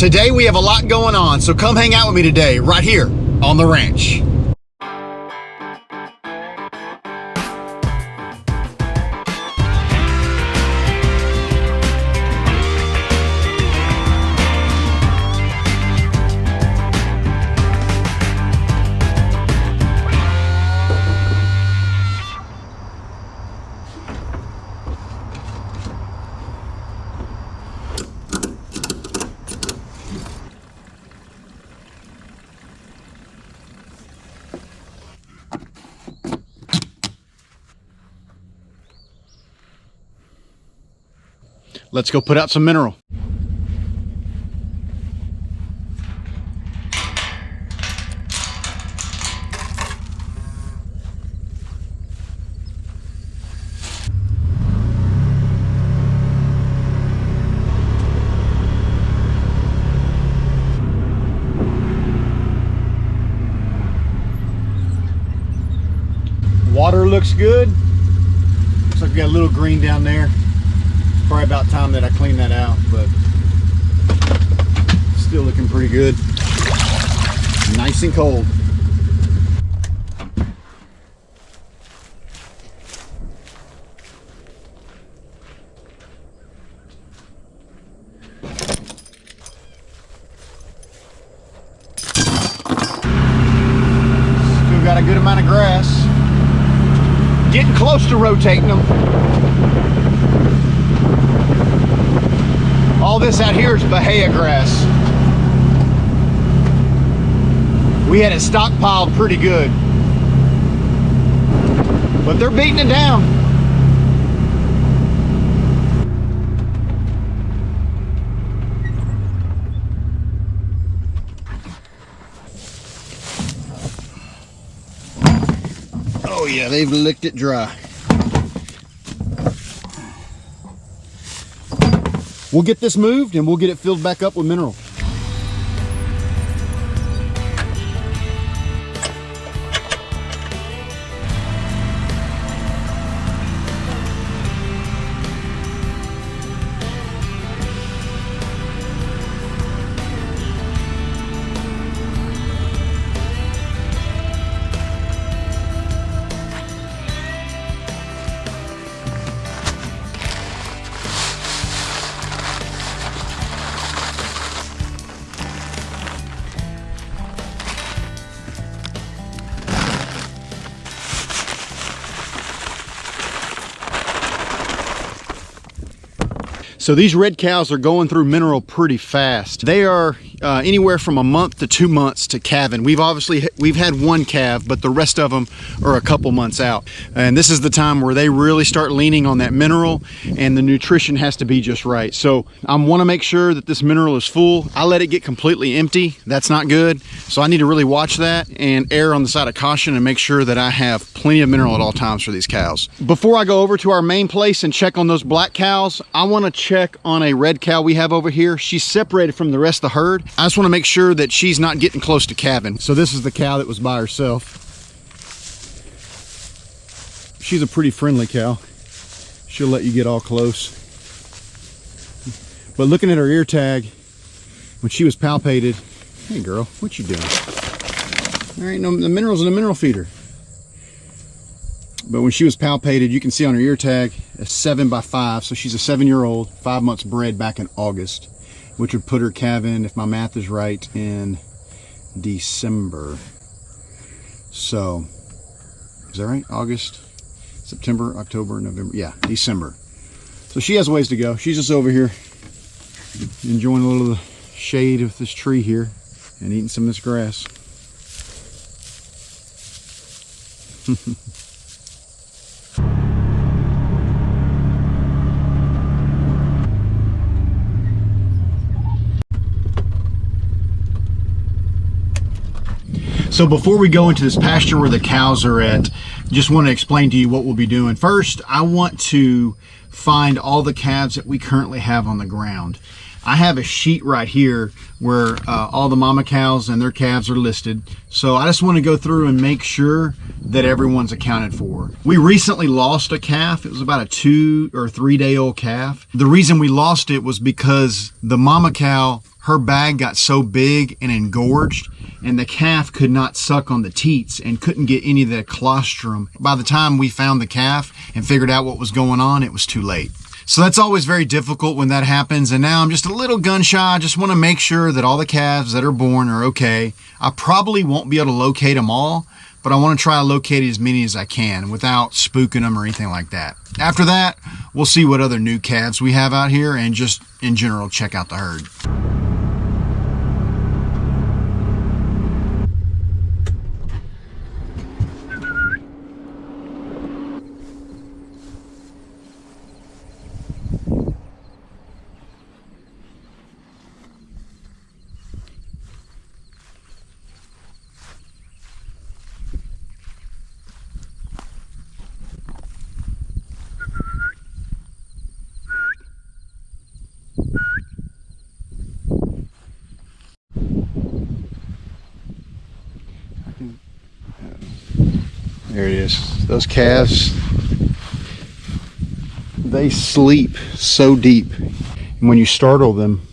Today we have a lot going on, so come hang out with me today, right here on the ranch. Let's go put out some mineral. Water looks good. Looks like we got a little green down there. Probably about time that I clean that out, but still looking pretty good. Nice and cold. Still got a good amount of grass. Getting close to rotating them. All this out here is Bahia grass. We had it stockpiled pretty good, but they're beating it down. Oh yeah, they've licked it dry. We'll get this moved and we'll get it filled back up with mineral. So these red cows are going through mineral pretty fast. They are anywhere from a month to 2 months to calving. We've had one calve, but the rest of them are a couple months out. And this is the time where they really start leaning on that mineral, and the nutrition has to be just right. So I want to make sure that this mineral is full. I let it get completely empty. That's not good. So I need to really watch that and err on the side of caution and make sure that I have plenty of mineral at all times for these cows. Before I go over to our main place and check on those black cows, I want to check on a red cow we have over here. She's separated from the rest of the herd. I just want to make sure that she's not getting close to calving. So this is the cow that was by herself. She's a pretty friendly cow. She'll let you get all close. But looking at her ear tag, when she was palpated, hey girl, what you doing? There ain't no, the mineral's in a mineral feeder. But when she was palpated, you can see on her ear tag a 7x5, so she's a 7-year-old, 5 months bred back in August, which would put her calving, if my math is right, in December. So, is that right? August, September, October, November, yeah, December. So she has a ways to go. She's just over here enjoying a little of the shade of this tree here and eating some of this grass. So before we go into this pasture where the cows are at, just want to explain to you what we'll be doing. First, I want to find all the calves that we currently have on the ground. I have a sheet right here where all the mama cows and their calves are listed. So I just want to go through and make sure that everyone's accounted for. We recently lost a calf. It was about a 2 or 3 day old calf. The reason we lost it was because the mama cow, her bag got so big and engorged, and the calf could not suck on the teats and couldn't get any of the colostrum. By the time we found the calf and figured out what was going on, it was too late. So that's always very difficult when that happens, and now I'm just a little gun shy. I just want to make sure that all the calves that are born are okay. I probably won't be able to locate them all, but I want to try to locate as many as I can without spooking them or anything like that. After that, we'll see what other new calves we have out here and just in general check out the herd. There it is. Those calves, they sleep so deep. And when you startle them,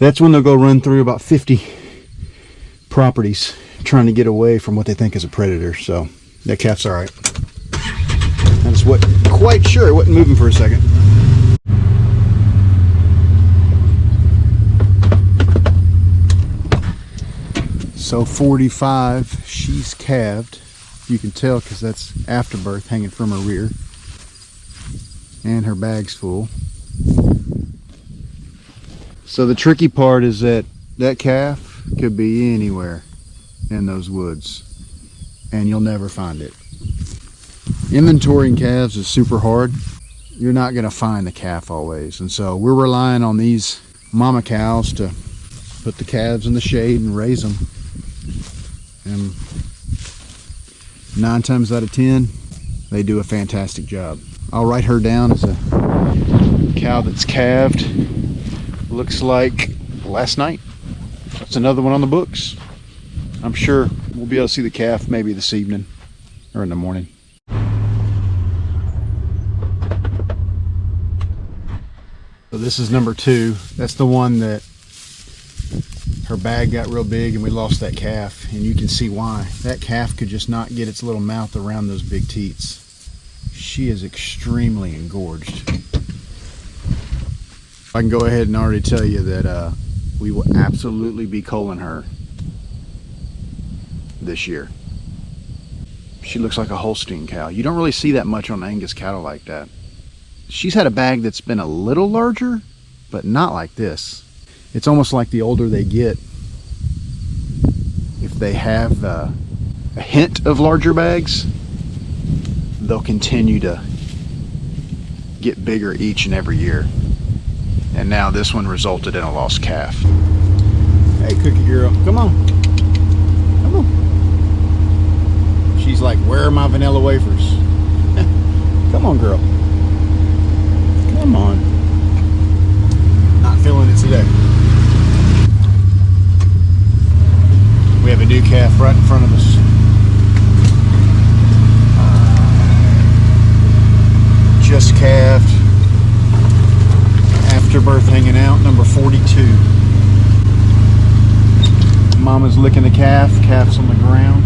that's when they'll go run through about 50 properties trying to get away from what they think is a predator. So that calf's all right. I just wasn't quite sure. It wasn't moving for a second. So 45, she's calved. You can tell because that's afterbirth hanging from her rear. And her bag's full. So the tricky part is that that calf could be anywhere in those woods, and you'll never find it. Inventorying calves is super hard. You're not going to find the calf always, and so we're relying on these mama cows to put the calves in the shade and raise them. And 9 times out of 10, they do a fantastic job. I'll write her down as a cow that's calved. Looks like last night. That's another one on the books. I'm sure we'll be able to see the calf maybe this evening or in the morning. So this is number 2. That's the one that her bag got real big and we lost that calf, and you can see why. That calf could just not get its little mouth around those big teats. She is extremely engorged. I can go ahead and already tell you that we will absolutely be culling her this year. She looks like a Holstein cow. You don't really see that much on Angus cattle like that. She's had a bag that's been a little larger, but not like this. It's almost like the older they get, if they have a hint of larger bags, they'll continue to get bigger each and every year. And now this one resulted in a lost calf. Hey, cookie girl, come on. Come on. She's like, where are my vanilla wafers? Come on, girl. Come on. Not feeling it today. We have a new calf right in front of us. Just calved. Afterbirth hanging out, number 42. Mama's licking the calf. Calf's on the ground.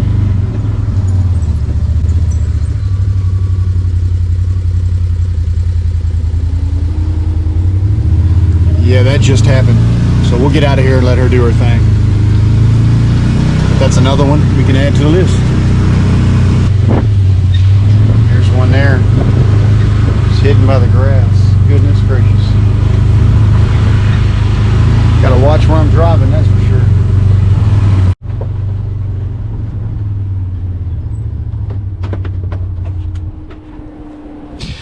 Yeah, that just happened. So we'll get out of here and let her do her thing. That's another one we can add to the list. There's one there. It's hidden by the grass. Goodness gracious. Gotta watch where I'm driving, that's for sure.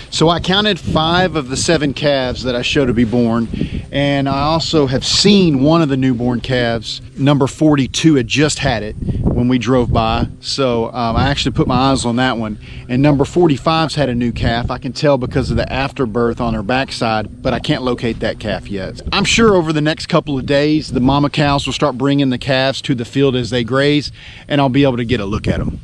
So I counted 5 of the 7 calves that I showed to be born, and I also have seen one of the newborn calves. Number 42 had just had it. when we drove by. So I actually put my eyes on that one. And number 45's had a new calf. I can tell because of the afterbirth on her backside, but I can't locate that calf yet. I'm sure over the next couple of days, the mama cows will start bringing the calves to the field as they graze, and I'll be able to get a look at them.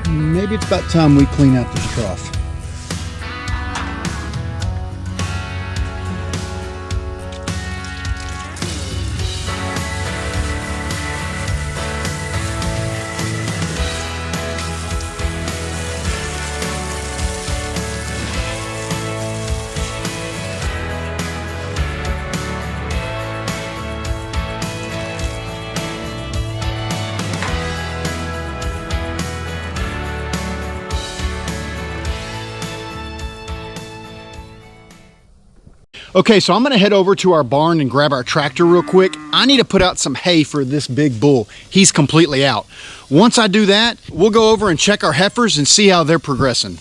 Maybe it's about time we clean out this trough. Okay, so I'm gonna head over to our barn and grab our tractor real quick. I need to put out some hay for this big bull. He's completely out. Once I do that, we'll go over and check our heifers and see how they're progressing.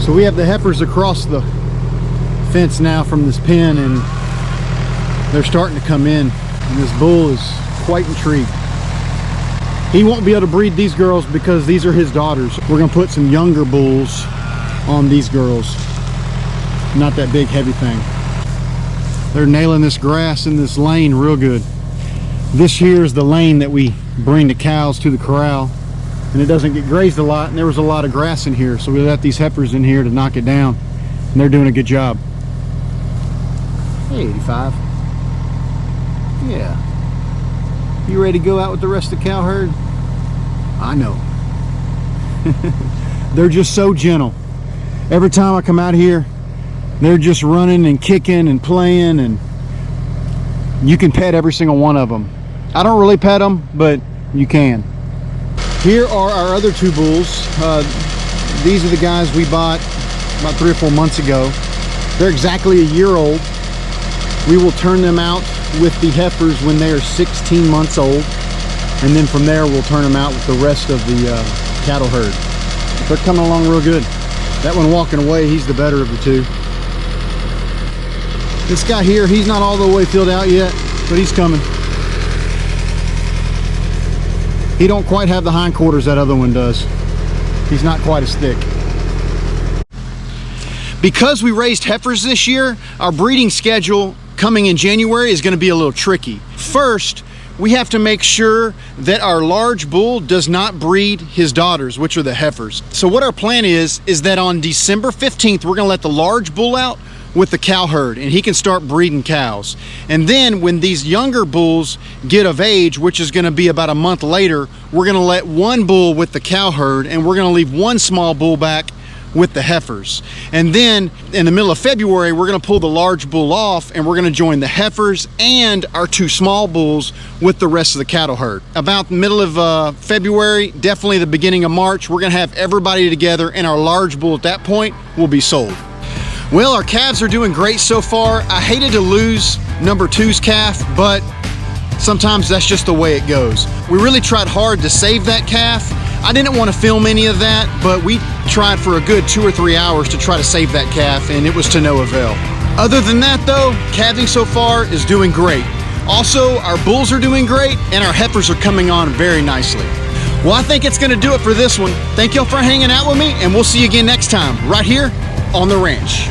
So we have the heifers across the fence now from this pen, and they're starting to come in, and this bull is quite intrigued. He won't be able to breed these girls because these are his daughters. We're gonna put some younger bulls on these girls. Not that big heavy thing. They're nailing this grass in this lane real good. This here is the lane that we bring the cows to the corral, and it doesn't get grazed a lot, and there was a lot of grass in here, so we let these heifers in here to knock it down, and they're doing a good job. Hey, 85. Yeah. You ready to go out with the rest of the cow herd? I know. They're just so gentle. Every time I come out here, they're just running and kicking and playing, and you can pet every single one of them. I don't really pet them, but you can. Here are our other two bulls. These are the guys we bought about 3 or 4 months ago. They're exactly a year old. We will turn them out with the heifers when they are 16 months old, and then from there we'll turn them out with the rest of the cattle herd. They're coming along real good. That one walking away, he's the better of the two. This guy here, he's not all the way filled out yet, but he's coming. He don't quite have the hindquarters that other one does. He's not quite as thick. Because we raised heifers this year, our breeding schedule coming in January is going to be a little tricky. First, we have to make sure that our large bull does not breed his daughters, which are the heifers. So what our plan is that on December 15th, we're going to let the large bull out with the cow herd, and he can start breeding cows. And then when these younger bulls get of age, which is going to be about a month later, we're going to let one bull with the cow herd, and we're going to leave one small bull back with the heifers. And then in the middle of February, we're gonna pull the large bull off and we're gonna join the heifers and our 2 small bulls with the rest of the cattle herd. About the middle of February, definitely the beginning of March, we're gonna have everybody together and our large bull at that point will be sold. Well, our calves are doing great so far. I hated to lose number 2's calf, but sometimes that's just the way it goes. We really tried hard to save that calf. I didn't want to film any of that, but we tried for a good 2 or 3 hours to try to save that calf, and it was to no avail. Other than that though, calving so far is doing great. Also, our bulls are doing great, and our heifers are coming on very nicely. Well, I think it's gonna do it for this one. Thank y'all for hanging out with me, and we'll see you again next time, right here on the ranch.